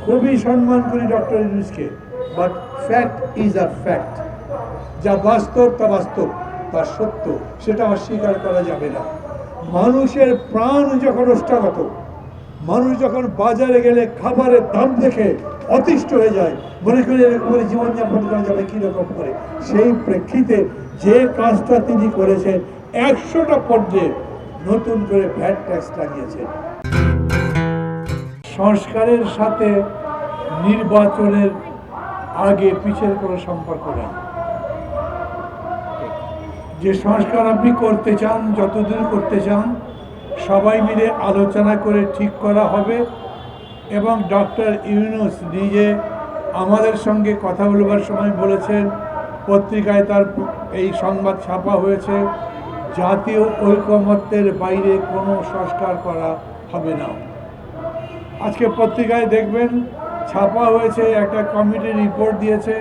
খুবই সম্মান করি ডক্টর ইউনূসকে, but fact is a fact. যা বাস্তব তা বাস্তব, তা সত্য, সেটা অস্বীকার করা যাবে না। মানুষের প্রাণ যখন ওষ্ঠাগত, মানুষ যখন বাজারে গেলে খাবারের দাম দেখে অতিষ্ঠ হয়ে যায়, মনে করে এরকম করে জীবনযাপন করা যাবে কীরকম করে, সেই প্রেক্ষিতে যে কাজটা তিনি করেছেন, 100টা পর্যায়ে নতুন করে ভ্যাট ট্যাক্স লাগিয়েছেন। সংস্কারের সাথে নির্বাচনের আগে পিছের কোনো সম্পর্ক নেই। যে সংস্কার আপনি করতে চান, যতদূর করতে চান, সবাই মিলে আলোচনা করে ঠিক করা হবে। এবং ডক্টর ইউনূস নিজে আমাদের সঙ্গে কথা বলবার সময় বলেছেন, পত্রিকায় তার এই সংবাদ ছাপা হয়েছে, জাতীয় ঐকমত্যের বাইরে কোনো সংস্কার করা হবে না। আজকে পত্রিকায় দেখবেন ছাপা হয়েছে, একটা কমিটি রিপোর্ট দিয়েছে,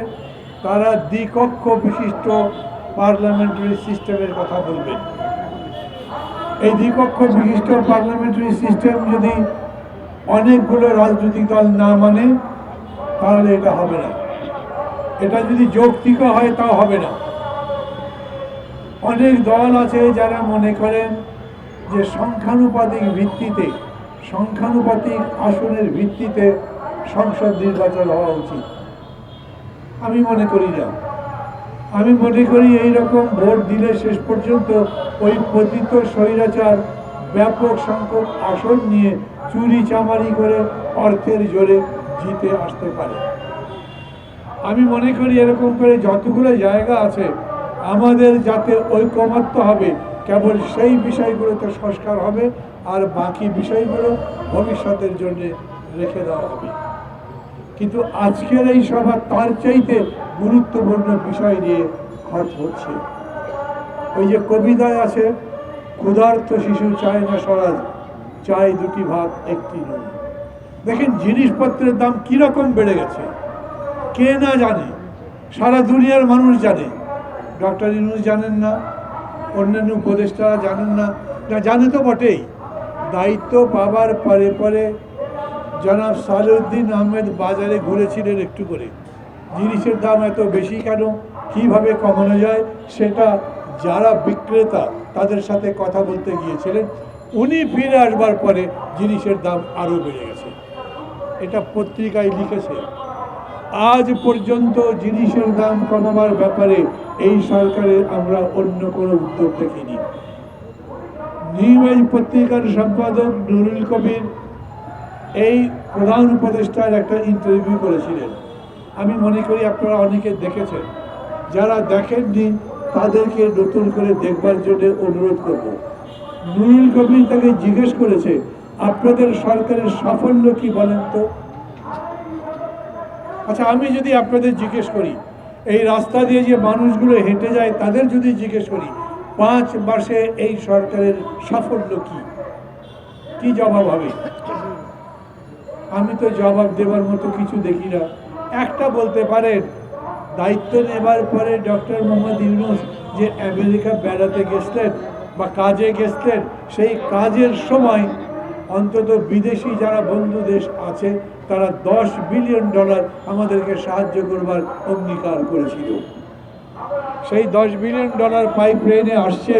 তারা দ্বিকক্ষ বিশিষ্ট পার্লামেন্টারি সিস্টেমের কথা বলবেন। এই দ্বিকক্ষ বিশিষ্ট পার্লামেন্টারি সিস্টেম যদি অনেকগুলো রাজনৈতিক দল না মানে, তাহলে এটা হবে না। এটা যদি যৌক্তিক হয় তাও হবে না। অনেক দল আছে যারা মনে করেন যে সংখ্যানুপাতিক ভিত্তিতে, সংখ্যানুপাতিক আসনের ভিত্তিতে সংসদ নির্বাচন হওয়া উচিত। আমি মনে করি না। আমি মনে করি এইরকম ভোট দিলে শেষ পর্যন্ত ওই পতিত স্বৈরাচার ব্যাপক সংখ্যক আসন নিয়ে চুরি চামারি করে অর্থের জোরে জিতে আসতে পারে। আমি মনে করি এরকম করে যতগুলো জায়গা আছে আমাদের যাতে ঐকমত্য হবে, কেবল সেই বিষয়গুলোতে সংস্কার হবে, আর বাকি বিষয়গুলো ভবিষ্যতের জন্য রেখে দেওয়া হবে। কিন্তু আজকের এই সভা তার চাইতে গুরুত্বপূর্ণ বিষয় নিয়ে খরচ হচ্ছে। ওই যে কবিতায় আছে, ক্ষুধার্ত শিশু চায় না স্বরাজ, চায় দুটি ভাত একটি নুন। দেখেন জিনিসপত্রের দাম কিরকম বেড়ে গেছে, কে না জানে, সারা দুনিয়ার মানুষ জানে। ডক্টর ইউনূস জানেন না, অন্যান্য উপদেষ্টারা জানেন না, না জানে তো বটেই। দায়িত্ব পাবার পরে পরে জনাব সালেউদ্দিন আহমেদ বাজারে ঘুরেছিলেন একটু করে, জিনিসের দাম এত বেশি কেন, কিভাবে কমানো যায়, সেটা যারা বিক্রেতা তাদের সাথে কথা বলতে গিয়েছিলেন। উনি ফিরে আসবার পরে জিনিসের দাম আরও বেড়ে গেছে। এটা পত্রিকায় লিখেছে। আজ পর্যন্ত জিনিসের দাম কমাবার ব্যাপারে এই সরকারের আমরা অন্য কোনো উদ্যোগ দেখিনি। নিউজ পত্রিকার সম্পাদক নুরুল কবির এই প্রধান উপদেষ্টার একটা ইন্টারভিউ করেছিলেন। আমি মনে করি আপনারা অনেকে দেখেছেন, যারা দেখেননি তাদেরকে নতুন করে দেখবার জন্য অনুরোধ করব। নুরুল কবির তাকে জিজ্ঞেস করেছে, আপনাদের সরকারের সাফল্য কি বলেন তো। আচ্ছা, আমি যদি আপনাদের জিজ্ঞেস করি, এই রাস্তা দিয়ে যে মানুষগুলো হেঁটে যায় তাদের যদি জিজ্ঞেস করি 5 মাসে এই সরকারের সাফল্য কি, কি জবাব হবে? আমি তো জবাব দেবার মতো কিছু দেখি না। একটা বলতে পারেন, দায়িত্ব নেবার পরে ডক্টর মোহাম্মদ ইউনূস যে আমেরিকা বেড়াতে গেছিলেন বা কাজে গেছিলেন, সেই কাজের সময় অন্তত বিদেশি যারা বন্ধু দেশ আছে তারা $10 বিলিয়ন আমাদেরকে সাহায্য করবার অঙ্গীকার করেছিল। সেই $10 বিলিয়ন পাইপ লাইনে আসছে,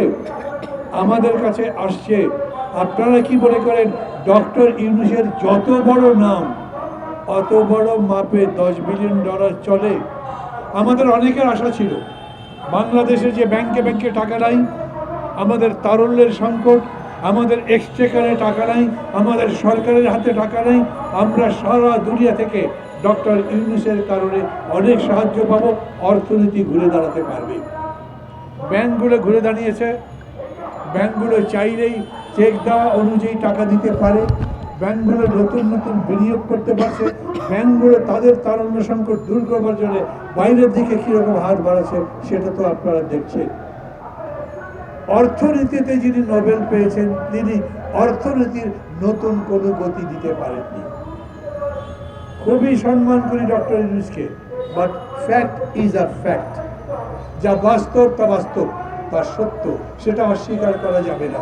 আমাদের কাছে আসছে। আপনারা কি মনে করেন ডক্টর ইউনূসের যত বড় নাম, অত বড় মাপে $10 বিলিয়ন চলে? আমাদের অনেকের আশা ছিল বাংলাদেশে যে ব্যাংকে ব্যাংকে টাকা নাই, আমাদের তারল্যের সংকট, আমাদের এক্সচেকারে টাকা নাই, আমাদের সরকারের হাতে টাকা নাই, আমরা সারা দুনিয়া থেকে ডক্টর ইউনূসের কারণে অনেক সাহায্য পাবো, অর্থনীতি ঘুরে দাঁড়াতে পারবে। ব্যাংকগুলো ঘুরে দাঁড়িয়েছে। ব্যাংকগুলো চাইলেই চেক দেওয়া অনুযায়ী টাকা দিতে পারে। ব্যাংকগুলো নতুন নতুন বিনিয়োগ করতে পারছে। ব্যাংকগুলো তাদের তারল্য সংকট দূর করবার জন্য বাইরের দিকে কীরকম হাত বাড়াচ্ছে সেটা তো আপনারা দেখছেন। অর্থনীতিতে যিনি নোবেল পেয়েছেন তিনি অর্থনীতির নতুন কোনো গতি দিতে পারেননি। খুবই সম্মান করি ডক্টর ইউনূসকে, but fact is a fact. যা বাস্তব তা বাস্তব, তা সত্য, সেটা অস্বীকার করা যাবে না।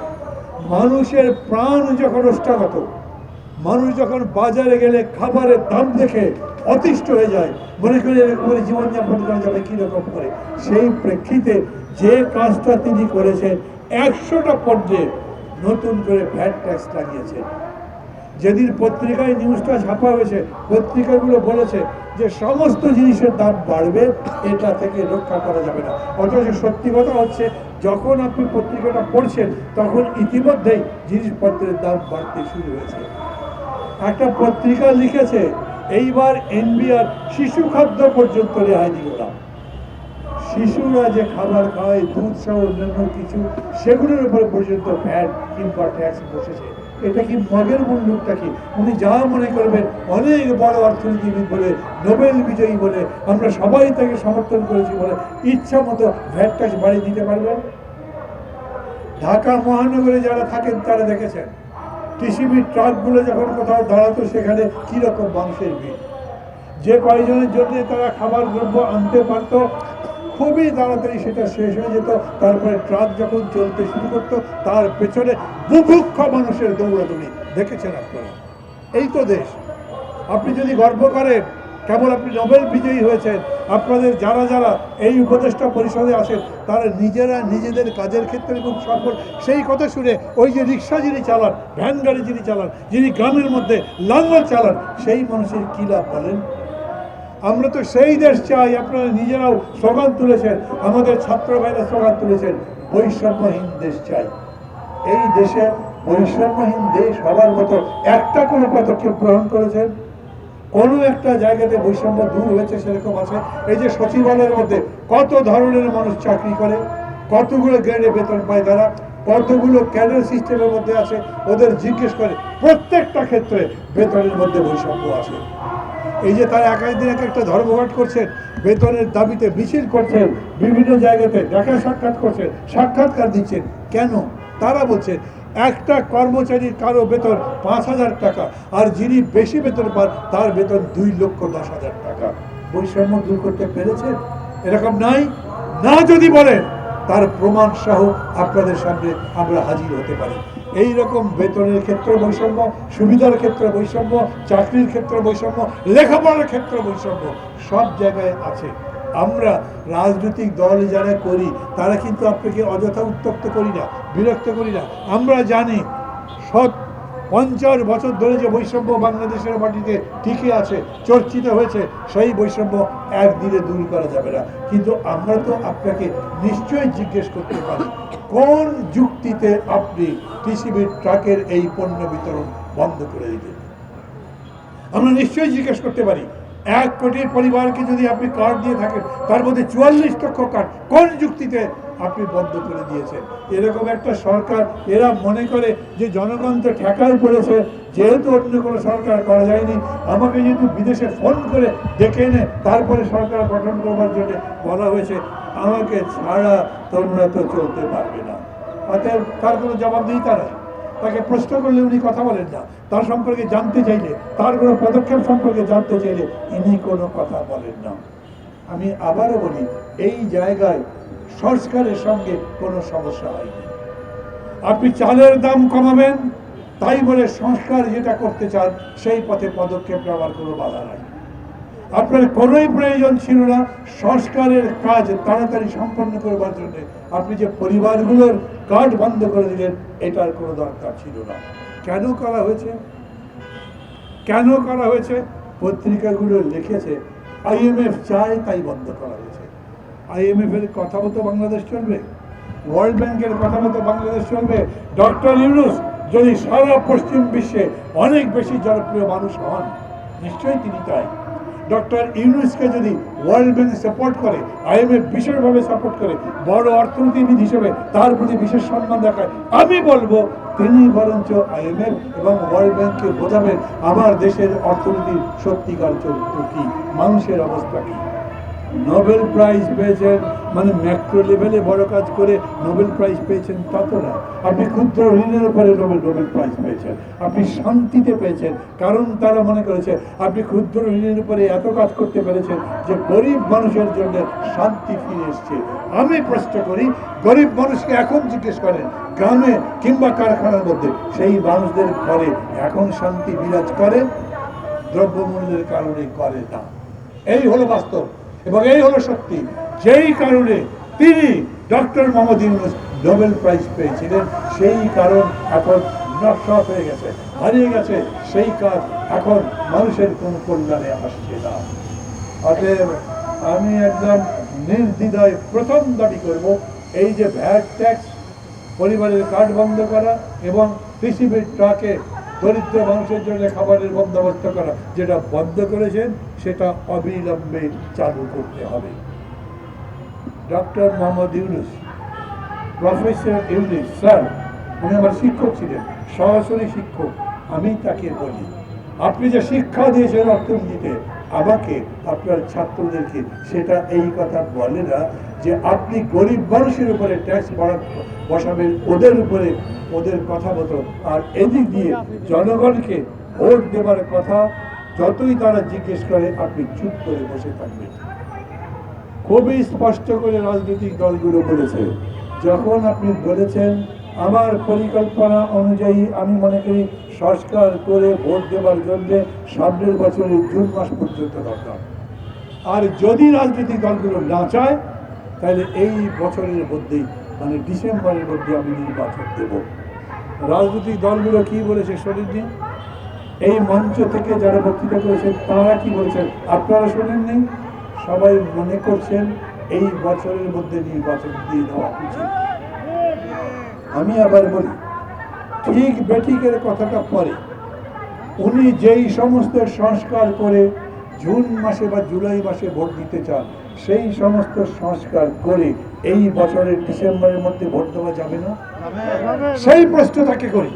মানুষের প্রাণ যখন ওষ্ঠাগত, মানুষ যখন বাজারে গেলে খাবারের দাম দেখে অতিষ্ঠ হয়ে যায়, মনে করে এরকম করে জীবনযাপন করা যাবে কিরকম করে। সেই প্রেক্ষিতে যে কাজটা তিনি করেছেন, 100টা পর্যায়ে নতুন করে ভ্যাট ট্যাক্স লাগিয়েছেন। যেদিন পত্রিকায় নিউজটা ছাপা হয়েছে, পত্রিকাগুলো বলেছে যে সমস্ত জিনিসের দাম বাড়বে, এটা থেকে রক্ষা করা যাবে না। অথচ সত্যি কথা হচ্ছে, যখন আপনি পত্রিকাটা পড়ছেন তখন ইতিমধ্যেই জিনিসপত্রের দাম বাড়তে শুরু হয়েছে। একটা পত্রিকা লিখেছে এইবার এনবিআর শিশু খাদ্য পর্যন্ত রেহাই দিল না। শিশুরা যে খাবার খায়, দুধ সহ অন্যান্য কিছু, সেগুলোর উপরে পর্যন্ত ভ্যাট কিংবা ট্যাক্স বসেছে। এটা কি মগের মূল্যটা কি? উনি যা মনে করবেন, অনেক বড় অর্থনীতিবিদ বলে, নোবেল বিজয়ী বলে, আমরা সবাই তাকে সমর্থন করেছি বলে ইচ্ছা মতো ভ্যাট ট্যাক্স বাড়িয়ে দিতে পারবেন। ঢাকা মহানগরে যারা থাকেন তারা দেখেছেন, টিসিবি ট্রাকগুলো যখন কোথাও দাঁড়াতো সেখানে কিরকম মানুষের ভিড়। যে কয়েকজনের জন্য তারা খাবার দ্রব্য আনতে পারতো, খুবই তাড়াতাড়ি সেটা শেষ হয়ে যেত। তারপরে ট্রাক যখন চলতে শুরু করতো, তার পেছনে বুভুক্ষ মানুষের দৌড়াদৌড়ি। দেখেছেন আপনারা? এই তো দেশ। আপনি যদি গর্ব করেন, কেবল আপনি নোবেল বিজয়ী হয়েছেন, আপনাদের যারা যারা এই উপদেষ্টা পরিষদে আছেন তারা নিজেরা নিজেদের কাজের ক্ষেত্রে খুব সফল, সেই কথা শুনে ওই যে রিক্সা যিনি চালান, ভ্যান গাড়ি যিনি চালান, যিনি গ্রামের মধ্যে লাঙ্গল চালান, সেই মানুষের কী লাভ বলেন? আমরা তো সেই দেশ চাই। আপনারা নিজেরাও স্লোগান তুলেছেন, আমাদের ছাত্র ভাইরা স্লোগান তুলেছেন, বৈষম্যহীন দেশ চাই। এই দেশে বৈষম্যহীন দেশ হওয়ার মতো একটা কোনো পদক্ষেপ গ্রহণ করেছেন? কোনো একটা জায়গাতে বৈষম্য দূর হয়েছে সেরকম আছে? এই যে সচিবালয়ের মধ্যে কত ধরনের মানুষ চাকরি করে, কতগুলো গ্রেডে বেতন পায় তারা, কতগুলো ক্যাডার সিস্টেমের মধ্যে আছে, ওদের জিজ্ঞেস করে প্রত্যেকটা ক্ষেত্রে বেতনের মধ্যে বৈষম্য আছে। এই যে তারা একাই দিন একটা ধর্মঘট করছেন, বেতনের দাবিতে মিছিল করছেন, বিভিন্ন জায়গাতে দেখা সাক্ষাৎ করছেন, সাক্ষাৎকার দিচ্ছেন, কেন? তারা বলছেন একটা কর্মচারীর কারো বেতন 5,000 টাকা, আর যিনি বেশি বেতন পান তার বেতন 2,10,000 টাকা। বৈষম্য দূর করতে পেরেছেন? এরকম নাই। না যদি বলেন, তার প্রমাণ সহ আপনাদের সামনে আমরা হাজির হতে পারি। এই রকম বেতনের ক্ষেত্রে বৈষম্য, সুবিধার ক্ষেত্রে বৈষম্য, চাকরির ক্ষেত্রে বৈষম্য, লেখাপড়ার ক্ষেত্রে বৈষম্য, সব জায়গায় আছে। আমরা রাজনৈতিক দল যারা করি তারা কিন্তু আপনাকে অযথা উত্তপ্ত করি না, বিরক্ত করি না। আমরা জানি 50 বছর ধরে যে বৈষম্য বাংলাদেশের মাটিতে টিকে আছে, চর্চিত হয়েছে, সেই বৈষম্য একদিনে দূর করা যাবে না। কিন্তু আমরা তো আপনাকে নিশ্চয়ই জিজ্ঞেস করতে পারি, কোন যুক্তিতে আপনি টিসিবির ট্রাকের এই পণ্য বিতরণ বন্ধ করে দিলেন? আমরা নিশ্চয়ই জিজ্ঞেস করতে পারি, 1 কোটি পরিবারকে যদি আপনি কার্ড দিয়ে থাকেন, তার মধ্যে 44 লক্ষ কার্ড কোন যুক্তিতে আপনি বন্ধ করে দিয়েছেন? এরকম একটা সরকার, এরা মনে করে যে জনগণ তো ঠেকায় পড়েছে, যেহেতু অন্য কোনো সরকার করা যায়নি, আমাকে যেহেতু বিদেশে ফোন করে ডেকে এনে তারপরে সরকার গঠন করবার জন্য বলা হয়েছে, আমাকে ছাড়া তোমরা তো চলতে পারবে না। অতএব তার কোনো জবাবদিহিতা নাই। তাকে প্রশ্ন করলে উনি কথা বলেন না, তার সম্পর্কে জানতে চাইলে, তার কোনো পদক্ষেপ সম্পর্কে জানতে চাইলে ইনি কোনো কথা বলেন না। আমি আবারও বলি, এই জায়গায় সংস্কারের সঙ্গে কোনো সমস্যা হয়নি। আপনি চালের দাম কমাবেন, তাই বলে সংস্কার যেটা করতে চান সেই পথে পদক্ষেপ নেওয়ার কোনো বাধা নাই। আপনার কোনোই প্রয়োজন ছিল না সংস্কারের কাজ তাড়াতাড়ি সম্পন্ন করবার জন্য। আপনি যে পরিবারগুলোর কার্ড বন্ধ করে দিলেন, এটার কোনো দরকার ছিল না। কেন করা হয়েছে? কেন করা হয়েছে? পত্রিকাগুলো লিখেছে IMF চায় তাই বন্ধ করা হয়েছে। IMF এর কথা মতো বাংলাদেশ চলবে? ওয়ার্ল্ড ব্যাংকের কথা মতো বাংলাদেশ চলবে? ডক্টর ইউনূস যদি সারা পশ্চিম বিশ্বে অনেক বেশি জনপ্রিয় মানুষ হন, নিশ্চয়ই তিনি তাই। ডক্টর ইউনূসকে যদি ওয়ার্ল্ড ব্যাংক সাপোর্ট করে, IMF বিশেষভাবে সাপোর্ট করে, বড় অর্থনীতিবিদ হিসেবে তার প্রতি বিশেষ সম্মান দেখায়, আমি বলবো তিনি বরঞ্চ IMF এবং ওয়ার্ল্ড ব্যাংককে বোঝাবেন আমার দেশের অর্থনীতির সত্যিকার চরিত্র কি, মানুষের অবস্থা কি। নোবেল প্রাইজ পেয়েছেন মানে ম্যাক্রো লেভেলে বড় কাজ করে নোবেল প্রাইজ পেয়েছেন তা তো না। আপনি ক্ষুদ্র ঋণের উপরে নোবেল প্রাইজ পেয়েছেন, আপনি শান্তিতে পেয়েছেন, কারণ তারা মনে করেছে আপনি ক্ষুদ্র ঋণের উপরে এত কাজ করতে পেরেছেন যে গরিব মানুষের জন্য শান্তি ফিরে এসছে। আমি প্রশ্ন করি, গরিব মানুষকে এখন জিজ্ঞেস করেন গ্রামে কিংবা কারখানার মধ্যে, সেই মানুষদের ঘরে এখন শান্তি বিরাজ করে? দ্রব্যমূল্যের কারণে করে না। এই হলো বাস্তব এবং এই হলো সত্যি, যেই কারণে তিনি doctor Mohammad Yunus Nobel prize পেয়েছিলেন, সেই কারণ এখন নষ্ট হয়ে গেছে, হারিয়ে গেছে। সেই কাজ এখন মানুষের কোন কল্যাণে আসছে না। অতএব আমি একদম নির্দ্বিধায় প্রথম দাবি করব, এই যে ভ্যাট ট্যাক্স, পরিবারের কার্ড বন্ধ করা এবং পৃথিবীর ট্রাকে দরিদ্র মানুষের জন্য খাবারের বন্দোবস্ত করা, যেটা বন্ধ করেছেন সেটা অবিলম্বে চালু করতে হবে। Doctor Mohammad Yunus, professor Yunus sir, উনি আমার শিক্ষক ছিলেন, সরাসরি শিক্ষক। আমি তাকে বলি, আপনি যে শিক্ষা দিয়েছেন অর্থনীতিতে আমাকে, আপনার ছাত্রদেরকে, সেটা এই কথা বলে না যে আপনি গরিব মানুষের উপরে ট্যাক্স বসাবেন, ওদের উপরে, ওদের কথা মতো। আর এদিক দিয়ে জনগণকে ভোট দেবার কথা যতই তারা জিজ্ঞেস করে আপনি চুপ করে বসে থাকবেন। খুবই স্পষ্ট করে রাজনৈতিক দলগুলো বলেছে, যখন আপনি বলেছেন আমার পরিকল্পনা অনুযায়ী আমি মনে করি সংস্কার করে ভোট দেওয়ার জন্য সামনের বছরের জুন মাস পর্যন্ত দরকার, আর যদি রাজনৈতিক দলগুলো না চায় তাহলে এই বছরের মধ্যেই মানে ডিসেম্বরের মধ্যে আমি নির্বাচন দেব। রাজনৈতিক দলগুলো কি বলেছে শোনেননি? এই মঞ্চ থেকে যারা বক্তৃতা করেছেন তারা কি বলেছেন আপনারা শোনেননি? সবাই মনে করছেন এই বছরের মধ্যে নির্বাচন দিয়ে দেওয়া উচিত। আমি আবার বলি, ঠিক বেঠিকের কথাটা পরে, উনি যেই সমস্ত সংস্কার করে জুন মাসে বা জুলাই মাসে ভোট দিতে চান, সেই সমস্ত সংস্কার করে এই বছরের ডিসেম্বরের মধ্যে ভোট দেওয়া যাবে না? সেই প্রশ্ন তাকে করি।